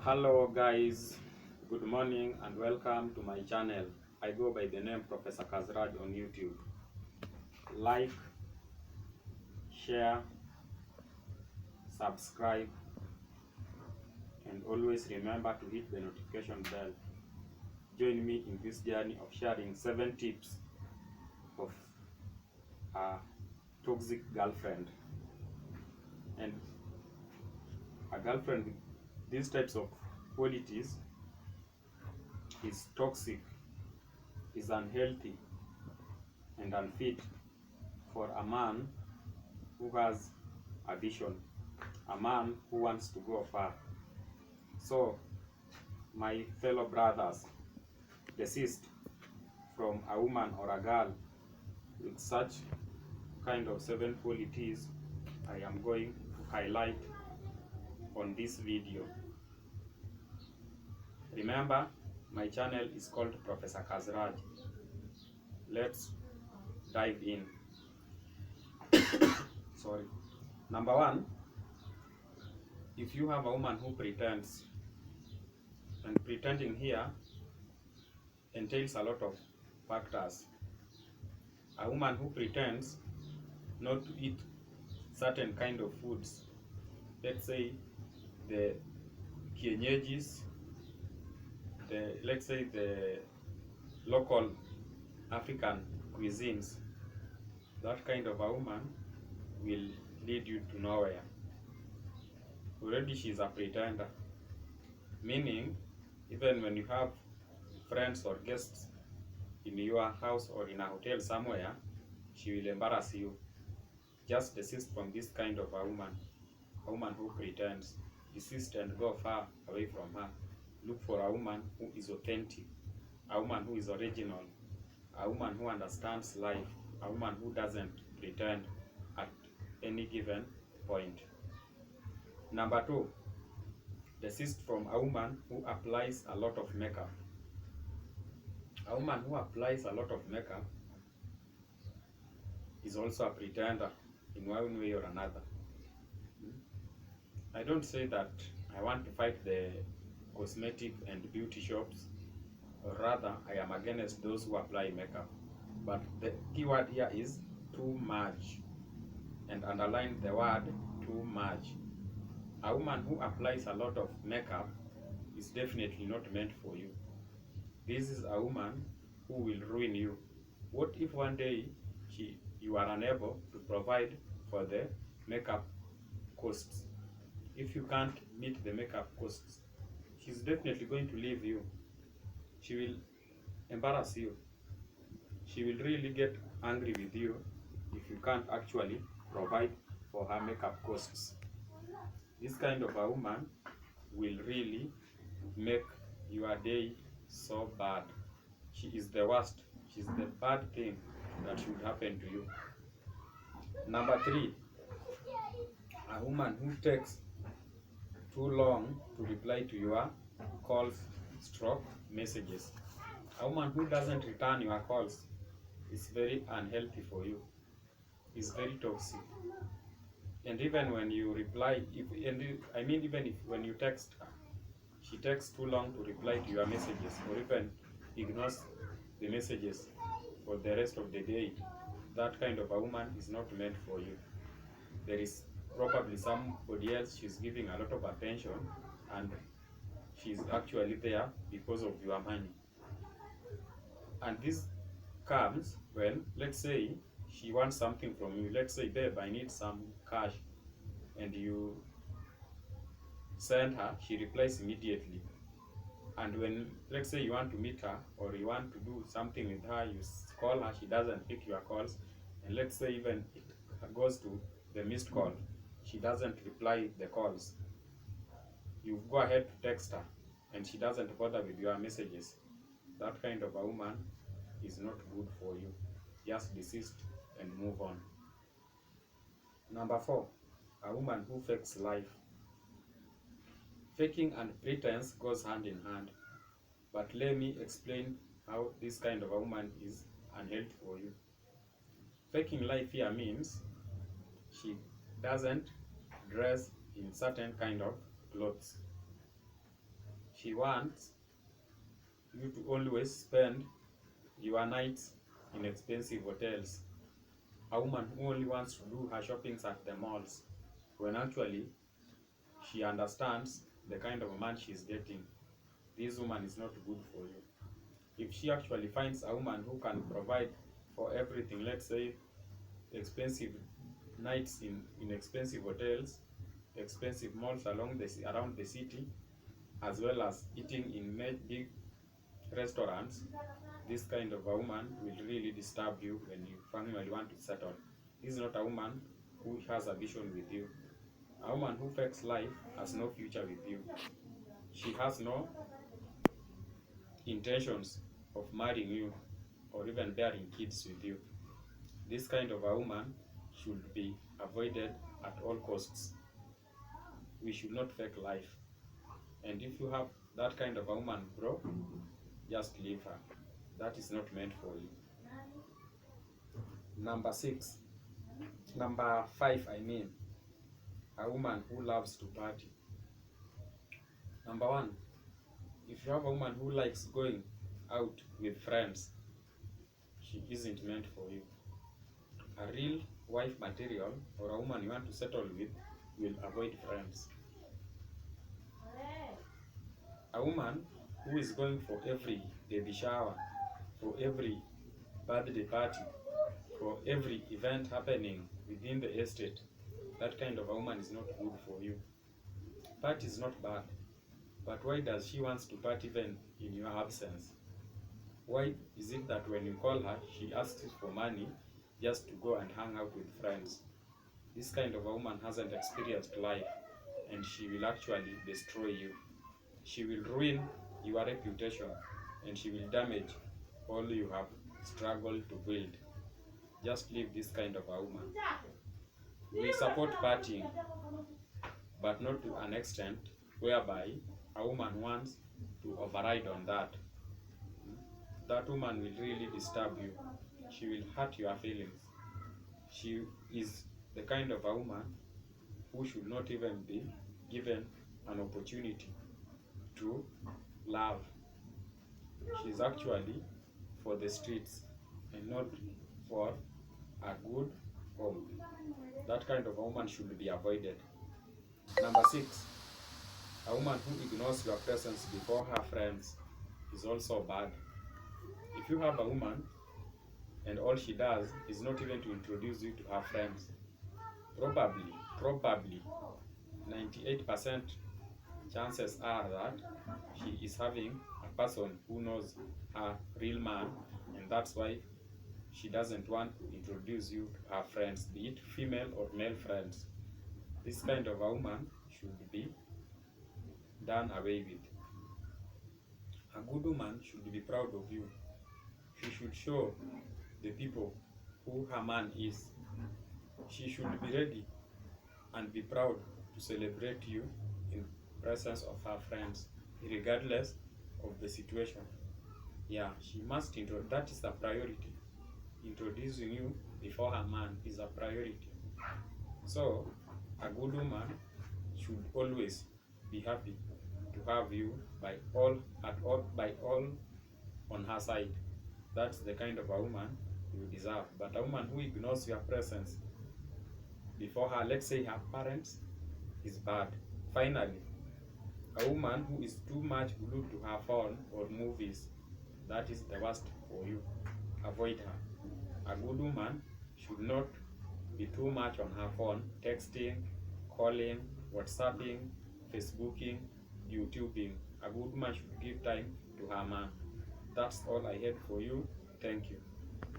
Hello guys, good morning and welcome to my channel. I go by the name Professor Kazraj on YouTube. Like, share, subscribe, and always remember to hit the notification bell. Join me in this journey of sharing 7 tips of a toxic girlfriend. And a girlfriend with these types of qualities is toxic, is unhealthy, and unfit for a man who has a vision, a man who wants to go far. So, my fellow brothers, desist from a woman or a girl with such kind of 7 qualities I am going to highlight on this video. Remember, my channel is called Professor Kazraj. Let's dive in. Sorry. Number 1, if you have a woman who pretends, and pretending here entails a lot of factors. A woman who pretends not to eat certain kind of foods, let's say the kienyeji's, let's say the local African cuisines, that kind of a woman will lead you to nowhere. Already she's a pretender, meaning even when you have friends or guests in your house or in a hotel somewhere, she will embarrass you. Just desist from this kind of a woman who pretends. Desist and go far away from her. Look for a woman who is authentic, a woman who is original, a woman who understands life, a woman who doesn't pretend at any given point. Number 2, desist from a woman who applies a lot of makeup. A woman who applies a lot of makeup is also a pretender in one way or another. I don't say that I want to fight the cosmetic and beauty shops, or rather I am against those who apply makeup. But the key word here is too much, and underline the word too much. A woman who applies a lot of makeup is definitely not meant for you. This is a woman who will ruin you. What if one day you are unable to provide for the makeup costs? If you can't meet the makeup costs, she's definitely going to leave you. She will embarrass you. She will really get angry with you if you can't actually provide for her makeup costs. This kind of a woman will really make your day so bad. She is the worst. She's the bad thing that should happen to you. Number 3, a woman who takes too long to reply to your calls stroke messages. A woman who doesn't return your calls is very unhealthy for you. Is very toxic. And even when you reply, even if when you text her, she takes too long to reply to your messages, or even ignores the messages for the rest of the day, that kind of a woman is not meant for you. There is probably somebody else she's giving a lot of attention, and she's actually there because of your money. And this comes when, let's say, she wants something from you. Let's say, babe, I need some cash, and you send her, she replies immediately. And when, let's say, you want to meet her or you want to do something with her, you call her, she doesn't pick your calls. And let's say even it goes to the missed call, she doesn't reply the calls. You go ahead to text her and she doesn't bother with your messages. That kind of a woman is not good for you. Just desist and move on. Number 4, a woman who fakes life. Faking and pretense goes hand in hand. But let me explain how this kind of a woman is unhealthy for you. Faking life here means she doesn't dress in certain kind of clothes. She wants you to always spend your nights in expensive hotels. A woman who only wants to do her shoppings at the malls, when actually she understands the kind of man she's getting. This woman is not good for you. If she actually finds a woman who can provide for everything, let's say expensive nights in expensive hotels, expensive malls around the city, as well as eating in big restaurants, this kind of a woman will really disturb you when you finally want to settle. This is not a woman who has a vision with you. A woman who fakes life has no future with you. She has no intentions of marrying you or even bearing kids with you. This kind of a woman should be avoided at all costs. We should not fake life. And if you have that kind of a woman, bro, just leave her. That is not meant for you. Number five, a woman who loves to party. Number one, if you have a woman who likes going out with friends, she isn't meant for you. A real wife material or a woman you want to settle with will avoid friends. A woman who is going for every baby shower, for every birthday party, for every event happening within the estate, that kind of a woman is not good for you. Party is not bad, but why does she wants to party even in your absence? Why is it that when you call her, she asks you for money just to go and hang out with friends? This kind of a woman hasn't experienced life, and she will actually destroy you. She will ruin your reputation, and she will damage all you have struggled to build. Just leave this kind of a woman. We support partying, but not to an extent whereby a woman wants to override on that. That woman will really disturb you. She will hurt your feelings. She is the kind of a woman who should not even be given an opportunity to love. She's actually for the streets and not for a good home. That kind of a woman should be avoided. Number six, a woman who ignores your presence before her friends is also bad. If you have a woman and all she does is not even to introduce you to her friends, probably 98% chances are that she is having a person who knows her real man, and that's why she doesn't want to introduce you to her friends, be it female or male friends. This kind of a woman should be done away with. A good woman should be proud of you. She should show the people who her man is. She should be ready and be proud to celebrate you in presence of her friends, regardless of the situation. Yeah, she must that is the priority. Introducing you before her man is a priority. So, a good woman should always be happy to have you by all on her side. That's the kind of a woman you deserve. But a woman who ignores your presence before her, let's say her parents, is bad. Finally, a woman who is too much glued to her phone or movies, that is the worst for you. Avoid her. A good woman should not be too much on her phone, texting, calling, WhatsApping, Facebooking, YouTubing. A good woman should give time to her man. That's all I had for you. Thank you.